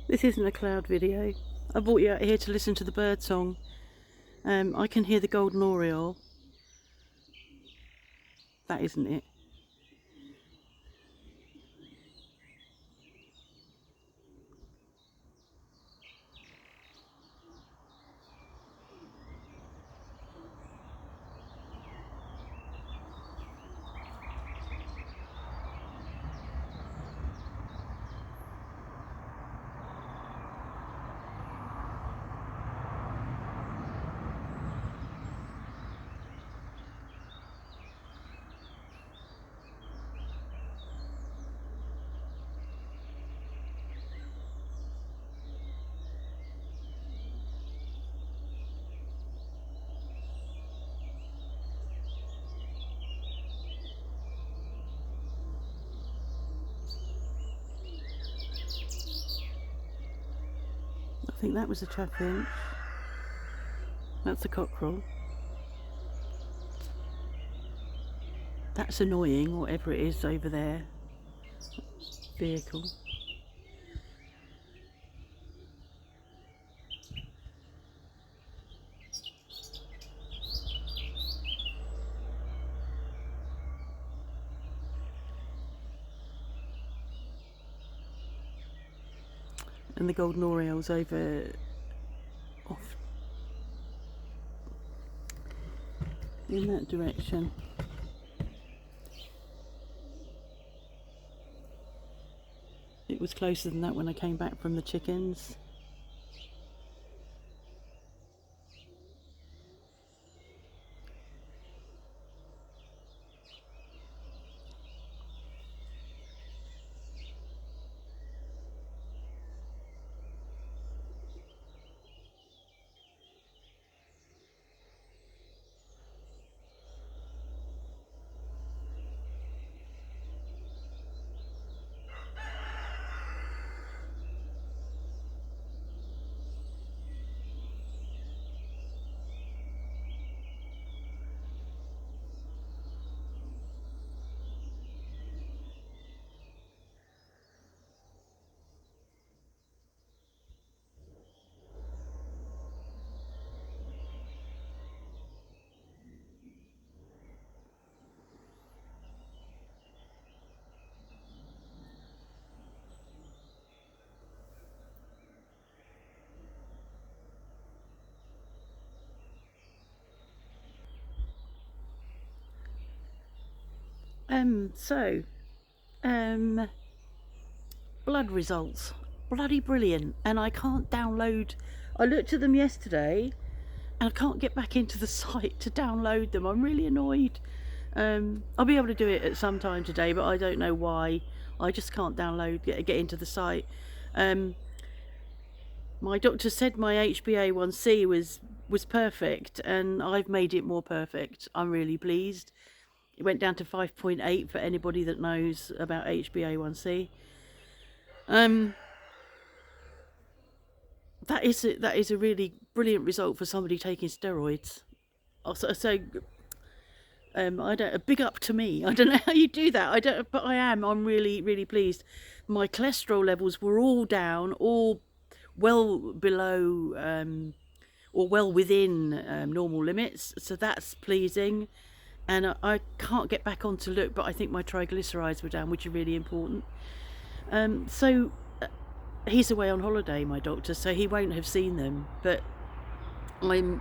This isn't a cloud video. I brought you out here to listen to the birdsong. I can hear the golden oriole. That isn't it. I think that was a chaffinch. That's a cockerel. That's annoying, whatever it is over there. Vehicle. And the golden oriole's over off in that direction. It was closer than that when I came back from the chickens. So, blood results. Bloody brilliant. And I can't download. I looked at them yesterday and I can't get back into the site to download them. I'm really annoyed. I'll be able to do it at some time today, but I don't know why. I just can't get into the site. My doctor said my HbA1c was perfect, and I've made it more perfect. I'm really pleased. It went down to 5.8 for anybody that knows about HbA1c. That is a really brilliant result for somebody taking steroids. So I don't. A big up to me. I don't know how you do that. I don't, but I am. I'm really pleased. My cholesterol levels were all down, all well below or well within normal limits. So that's pleasing. And I can't get back on to look, but I think my triglycerides were down, which are really important. So he's away on holiday, my doctor, so he won't have seen them. But I'm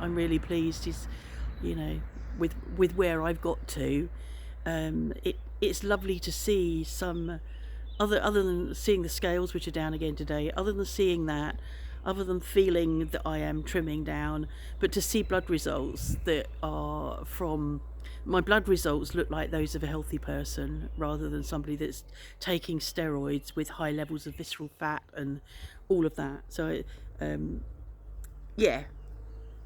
really pleased. He's, with where I've got to. It's lovely to see some other than seeing the scales, which are down again today. Other than seeing that, other than feeling that I am trimming down, but to see blood results that are from my blood results look like those of a healthy person rather than somebody that's taking steroids with high levels of visceral fat and all of that. So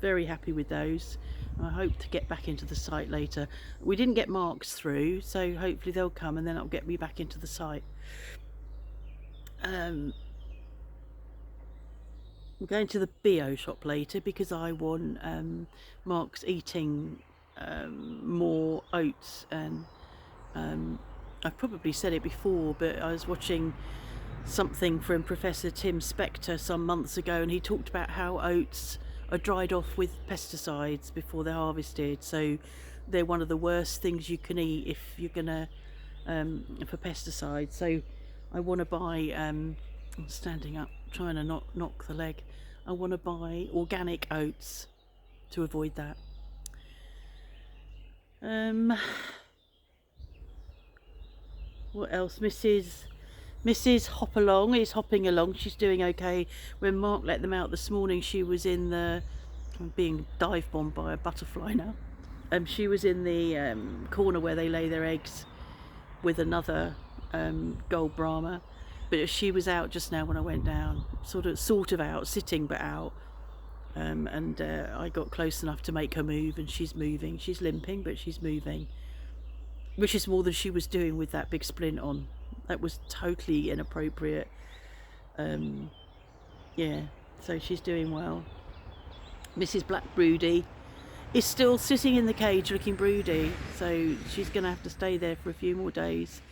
very happy with those. I hope to get back into the site later. We didn't get marks through, so hopefully they'll come and then that'll get me back into the site. I'm going to the bio shop later because I want Mark's eating more oats, and I've probably said it before, but I was watching something from Professor Tim Spector some months ago, and he talked about how oats are dried off with pesticides before they're harvested, so they're one of the worst things you can eat if you're gonna for pesticides. So I want to buy I'm standing up trying to not knock the leg. I want to buy organic oats to avoid that. What else? Mrs. Hopalong is hopping along. She's doing okay. When Mark let them out this morning, she was in the... I'm being dive bombed by a butterfly now. She was in the corner where they lay their eggs with another gold Brahma. But she was out just now when I went down. Sort of out, sitting but out. And I got close enough to make her move, and she's moving. She's limping, but she's moving. Which is more than she was doing with that big splint on. That was totally inappropriate. Yeah, so she's doing well. Mrs. Black Broody is still sitting in the cage looking broody, so she's going to have to stay there for a few more days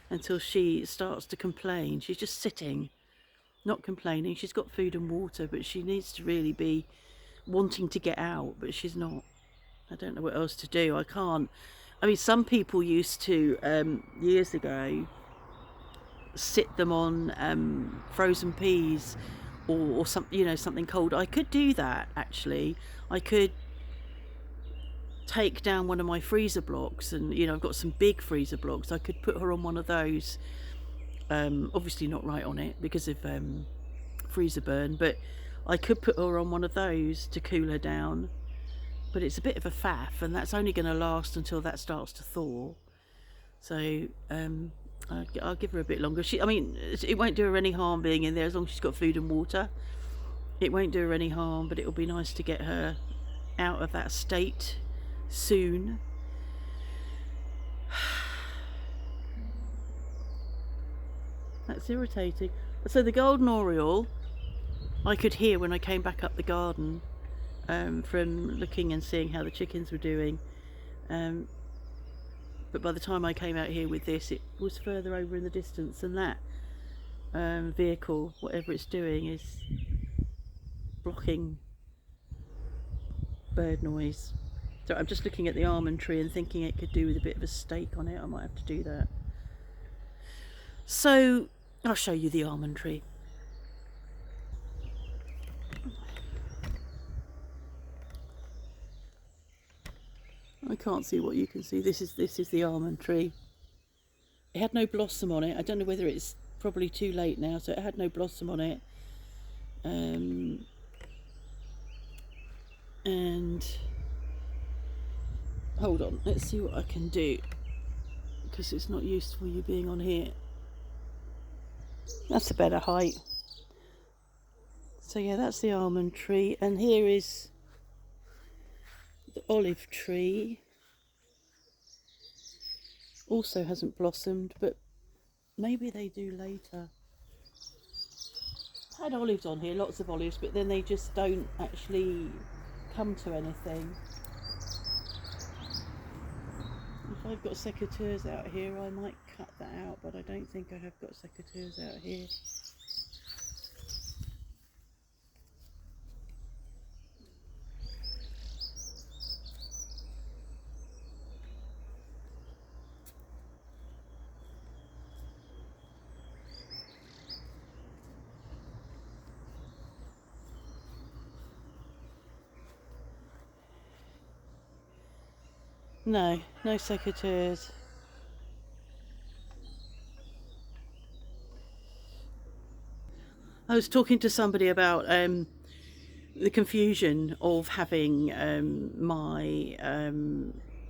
until she starts to complain. She's just sitting, not complaining. She's got food and water, but she needs to really be wanting to get out, but she's not. I don't know what else to do. I can't. I mean, some people used to, years ago, sit them on frozen peas or something, something cold. I could do that, actually. I could take down one of my freezer blocks, and I've got some big freezer blocks. I could put her on one of those, obviously not right on it because of freezer burn, but I could put her on one of those to cool her down. But it's a bit of a faff, and that's only going to last until that starts to thaw. So I'll give her a bit longer. It won't do her any harm being in there as long as she's got food and water. It won't do her any harm, but it'll be nice to get her out of that state soon. That's irritating. So the golden oriole, I could hear when I came back up the garden. From looking and seeing how the chickens were doing, but by the time I came out here with this, it was further over in the distance, and that vehicle, whatever it's doing, is blocking bird noise. So I'm just looking at the almond tree and thinking it could do with a bit of a stake on it. I might have to do that. So I'll show you the almond tree. I can't see what you can see. This is the almond tree. It had no blossom on it. I don't know whether it's probably too late now, so it had no blossom on it. And hold on, let's see what I can do, because it's not useful you being on here. That's a better height. So yeah, that's the almond tree, and here is the olive tree. Also hasn't blossomed, but maybe they do later. Had olives on here, lots of olives, but then they just don't actually come to anything. If I've got secateurs out here, I might cut that out, but I don't think I have got secateurs out here. No secateurs. I was talking to somebody about the confusion of having my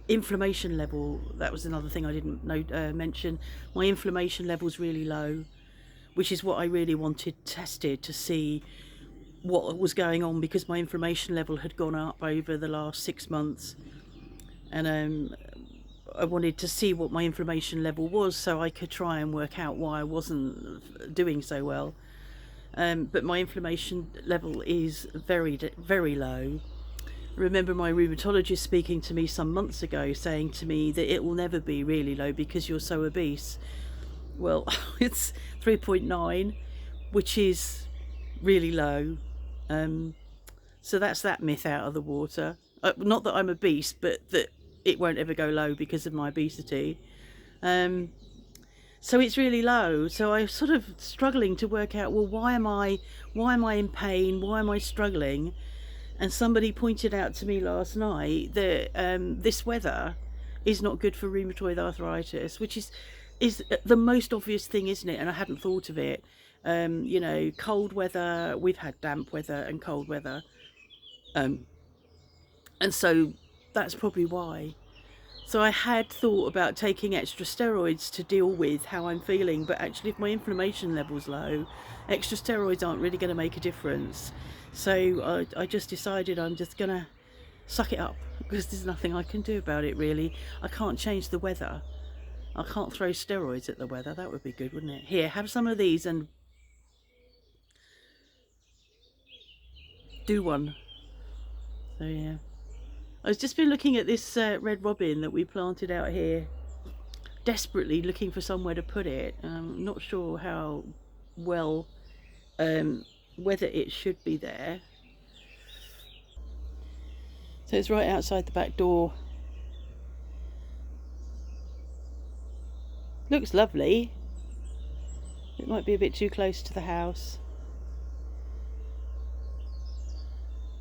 inflammation level. That was another thing I didn't mention. My inflammation level's really low, which is what I really wanted tested to see what was going on, because my inflammation level had gone up over the last 6 months. And I wanted to see what my inflammation level was so I could try and work out why I wasn't doing so well. But my inflammation level is very, very low. I remember my rheumatologist speaking to me some months ago, saying to me that it will never be really low because you're so obese. well, it's 3.9, which is really low. So that's that myth out of the water. Not that I'm obese, but that it won't ever go low because of my obesity. So it's really low. So I'm sort of struggling to work out, well, why am I in pain? Why am I struggling? And somebody pointed out to me last night that this weather is not good for rheumatoid arthritis, which is the most obvious thing, isn't it? And I hadn't thought of it. You know, cold weather, we've had damp weather and cold weather. And so that's probably why. So I had thought about taking extra steroids to deal with how I'm feeling, but actually if my inflammation level's low, extra steroids aren't really going to make a difference. So I just decided I'm just going to suck it up, because there's nothing I can do about it really. I can't change the weather. I can't throw steroids at the weather. That would be good, wouldn't it? Here, have some of these and do one. So yeah. I've just been looking at this red robin that we planted out here, desperately looking for somewhere to put it. I'm not sure how well, whether it should be there. So it's right outside the back door. Looks lovely. It might be a bit too close to the house.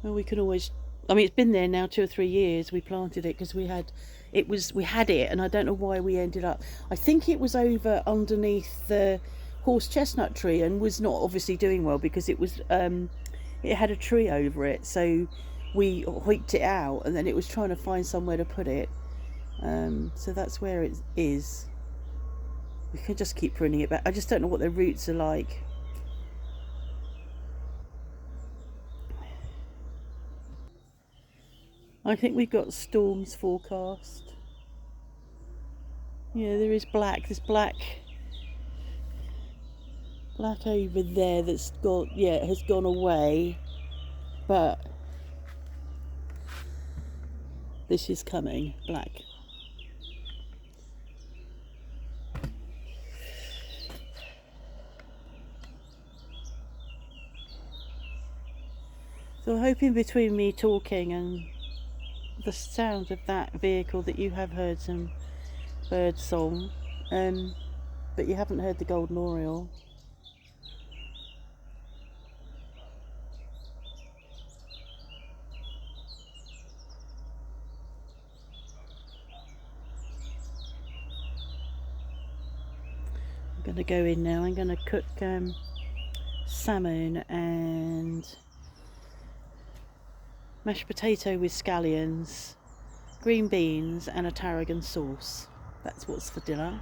Well, we can always, I mean, it's been there now 2 or 3 years. We planted it because we had it, and I don't know why we ended up. I think it was over underneath the horse chestnut tree and was not obviously doing well because it was it had a tree over it. So we hoiked it out, and then it was trying to find somewhere to put it. So that's where it is. We can just keep pruning it back. I just don't know what the roots are like. I think we've got storms forecast. Yeah, there is black. There's black over there that's got, yeah, it has gone away. But this is coming, black. So I'm hoping between me talking and the sound of that vehicle that you have heard some birdsong, but you haven't heard the golden oriole. I'm going to go in now. I'm going to cook salmon and mashed potato with scallions, green beans and a tarragon sauce. That's what's for dinner.